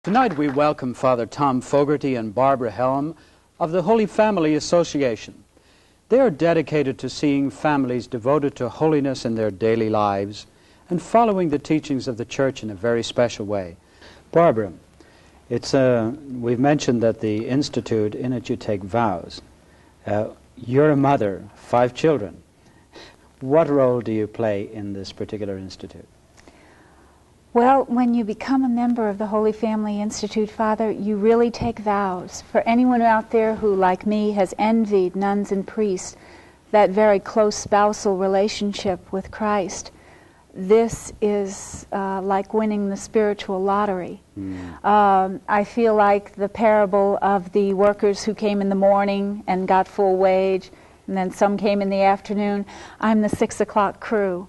Tonight we welcome Father Tom Fogarty and Barbara Helm of the Holy Family Association. They are dedicated to seeing families devoted to holiness in their daily lives and following the teachings of the Church in a very special way. Barbara, we've mentioned that the Institute, in it you take vows. You're a mother, 5 children. What role do you play in this particular institute? Well, when you become a member of the Holy Family Institute, Father, you really take vows. For anyone out there who, like me, has envied nuns and priests, that very close spousal relationship with Christ, this is like winning the spiritual lottery. I feel like the parable of the workers who came in the morning and got full wage, and then some came in the afternoon. I'm the 6 o'clock crew.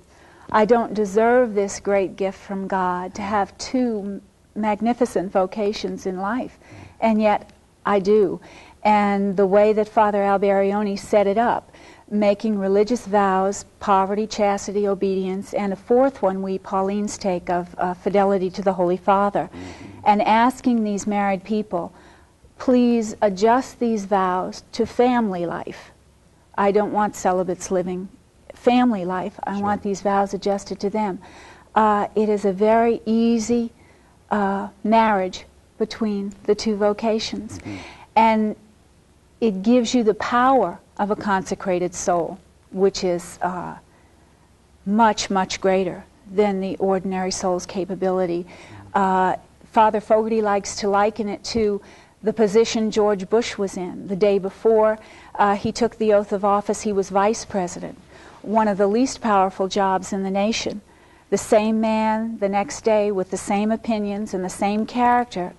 I don't deserve this great gift from God to have 2 magnificent vocations in life, and yet I do. And the way that Father Alberione set it up, making religious vows, poverty, chastity, obedience, and a 4th one we Paulines take of fidelity to the Holy Father, and asking these married people, please adjust these vows to family life. I don't want celibates living family life. I want these vows adjusted to them. It is a very easy marriage between the 2 vocations. And it gives you the power of a consecrated soul, which is much, much greater than the ordinary soul's capability. Father Fogarty likes to liken it to the position George Bush was in. The day before he took the oath of office, he was vice president, one of the least powerful jobs in the nation. The same man, the next day, with the same opinions and the same character,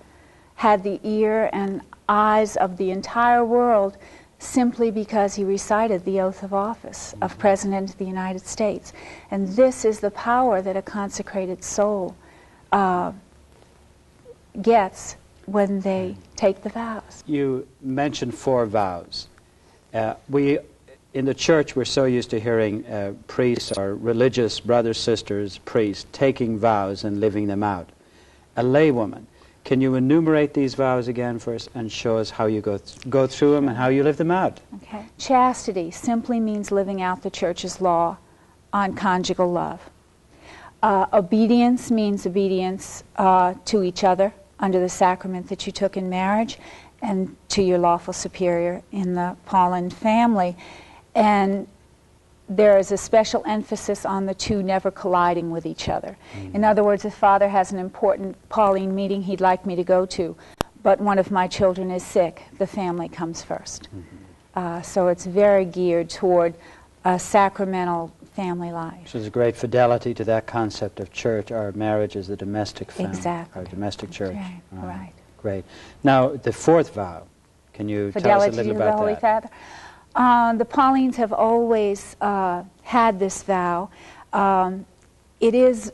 had the ear and eyes of the entire world simply because he recited the oath of office of President of the United States. And this is the power that a consecrated soul gets when they take the vows. You mentioned 4 vows. In the Church, we're so used to hearing priests or religious brothers, sisters, priests, taking vows and living them out. A laywoman, can you enumerate these vows again for us and show us how you go through them and how you live them out? Okay. Chastity simply means living out the Church's law on conjugal love. Obedience means obedience to each other under the sacrament that you took in marriage and to your lawful superior in the Pauline family. And there is a special emphasis on the 2 never colliding with each other. In other words, if Father has an important Pauline meeting he'd like me to go to, but one of my children is sick, the family comes first. So it's very geared toward a sacramental family life. So there's a great fidelity to that concept of church, our marriage as the domestic family, exactly. our domestic church. Right, right. Great. Now, the 4th vow, can you tell us a little about that? Fidelity to the Holy Father. The Paulines have always had this vow. It is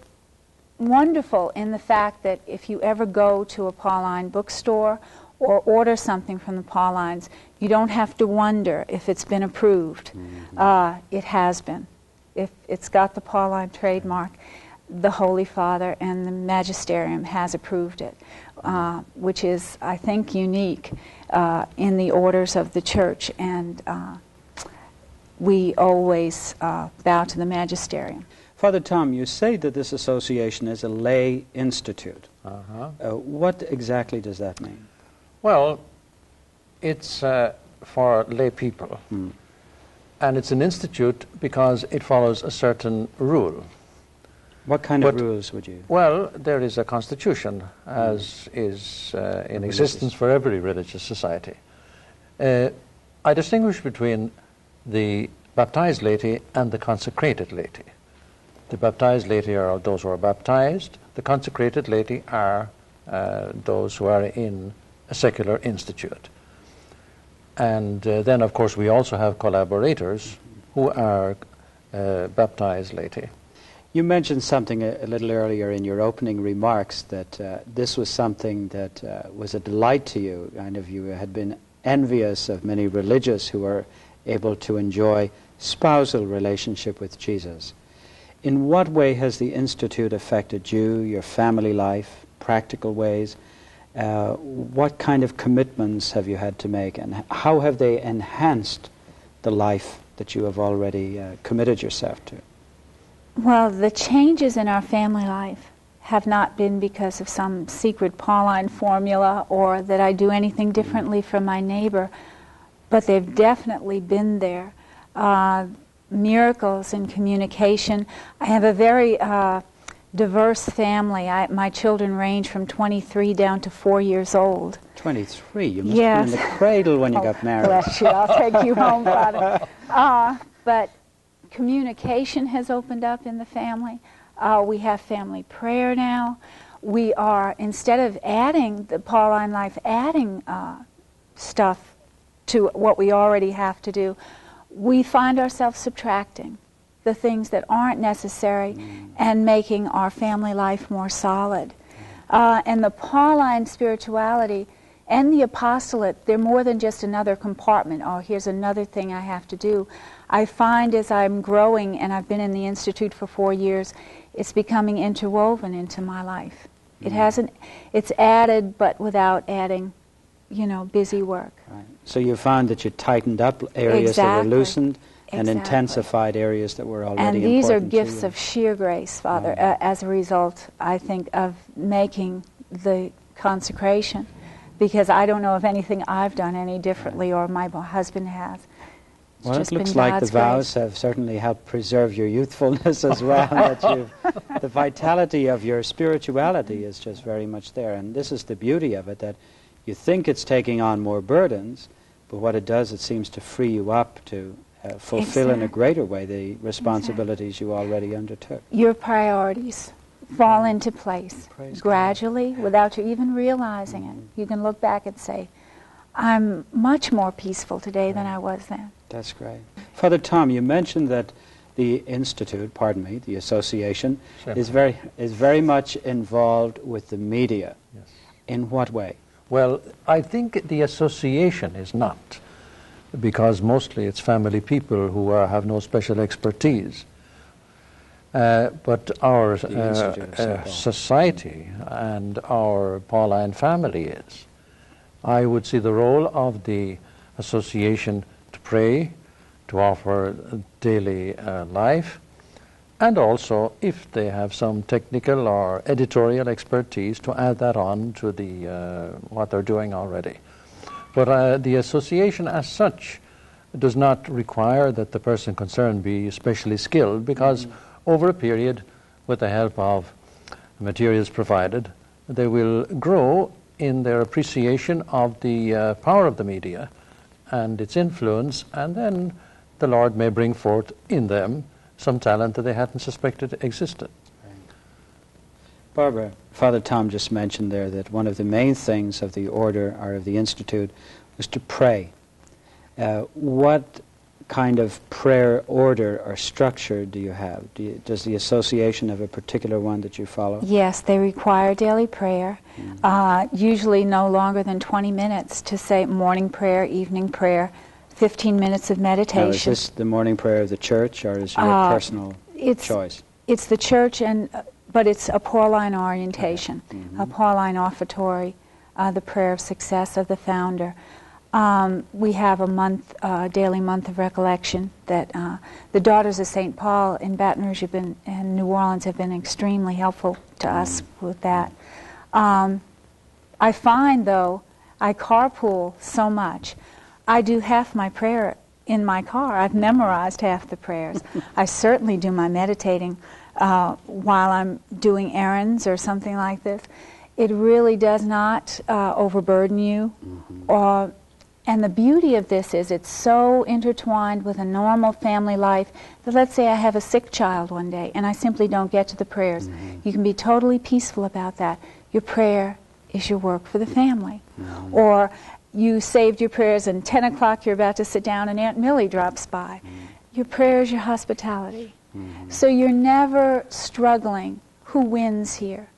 wonderful in the fact that if you ever go to a Pauline bookstore or order something from the Paulines, you don't have to wonder if it's been approved. It has been. If it's got the Pauline trademark, the Holy Father and the Magisterium has approved it, which is, I think, unique in the orders of the Church, and we always bow to the Magisterium. Father Tom, you say that this association is a lay institute. What exactly does that mean? Well, it's for lay people, and it's an institute because it follows a certain rule. What kind of rules would you? Well, there is a constitution, as is in existence for every religious society. I distinguish between the baptized laity and the consecrated laity. The baptized laity are those who are baptized. The consecrated laity are those who are in a secular institute. And then, of course, we also have collaborators who are baptized laity. You mentioned something a little earlier in your opening remarks that this was something that was a delight to you. Kind of, you had been envious of many religious who were able to enjoy spousal relationship with Jesus. In what way has the Institute affected you, your family life, practical ways? what kind of commitments have you had to make, and how have they enhanced the life that you have already committed yourself to? Well, the changes in our family life have not been because of some secret Pauline formula or that I do anything differently from my neighbor, but they've definitely been there. Miracles in communication. I have a very diverse family. My children range from 23 down to 4 years old. 23? You must Yes. have been in the cradle when you got married. Bless you. I'll take you home, Father. But communication has opened up in the family. We have family prayer now. We are, instead of adding the Pauline life, adding stuff to what we already have to do, we find ourselves subtracting the things that aren't necessary and making our family life more solid. And the Pauline spirituality and the apostolate, they're more than just another compartment. Oh, here's another thing I have to do. I find as I'm growing, and I've been in the Institute for 4 years, it's becoming interwoven into my life. It hasn't, it's added, but without adding, busy work. Right. So you found that you tightened up areas that were loosened and intensified areas that were already important. And these are to gifts you. of sheer grace, Father, as a result, I think, of making the consecration. Because I don't know if anything I've done any differently or my husband has. It's Well, just it looks been like God's the vows grace. have certainly helped preserve your youthfulness as well. The vitality of your spirituality is just very much there. And this is the beauty of it, that you think it's taking on more burdens, but what it does, it seems to free you up to fulfill in a greater way the responsibilities you already undertook. Your priorities fall into place Praise gradually without you even realizing it. You can look back and say, I'm much more peaceful today than I was then. That's great. Father Tom, you mentioned that the Institute, the association, is very much involved with the media. Yes. In what way? Well, I think the association is not, because mostly it's family people who have no special expertise. But our society and our Pauline family is. I would see the role of the association to pray, to offer daily life, and also, if they have some technical or editorial expertise, to add that on to what they're doing already. But the association as such does not require that the person concerned be especially skilled, because over a period, with the help of materials provided, they will grow in their appreciation of the power of the media and its influence, and then the Lord may bring forth in them some talent that they hadn't suspected existed. Barbara, Father Tom just mentioned there that one of the main things of the order or of the Institute was to pray. What kind of prayer order or structure do you have? Does the association have a particular one that you follow? Yes, they require daily prayer, usually no longer than 20 minutes to say morning prayer, evening prayer, 15 minutes of meditation. Now, is this the morning prayer of the church, or is your personal choice? It's the church, but it's a Pauline orientation, a Pauline offertory, the prayer of success of the founder. We have a daily month of recollection that the Daughters of St. Paul in Baton Rouge and New Orleans have been extremely helpful to us with that. I find, though, I carpool so much. I do half my prayer in my car. I've memorized half the prayers. I certainly do my meditating while I'm doing errands or something like this. It really does not overburden you. And the beauty of this is it's so intertwined with a normal family life that, let's say I have a sick child one day and I simply don't get to the prayers. You can be totally peaceful about that. Your prayer is your work for the family. Or you saved your prayers and 10 o'clock you're about to sit down and Aunt Millie drops by. Your prayer is your hospitality. So you're never struggling who wins here.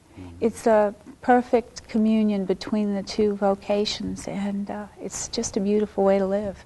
It's a perfect communion between the two vocations, and it's just a beautiful way to live.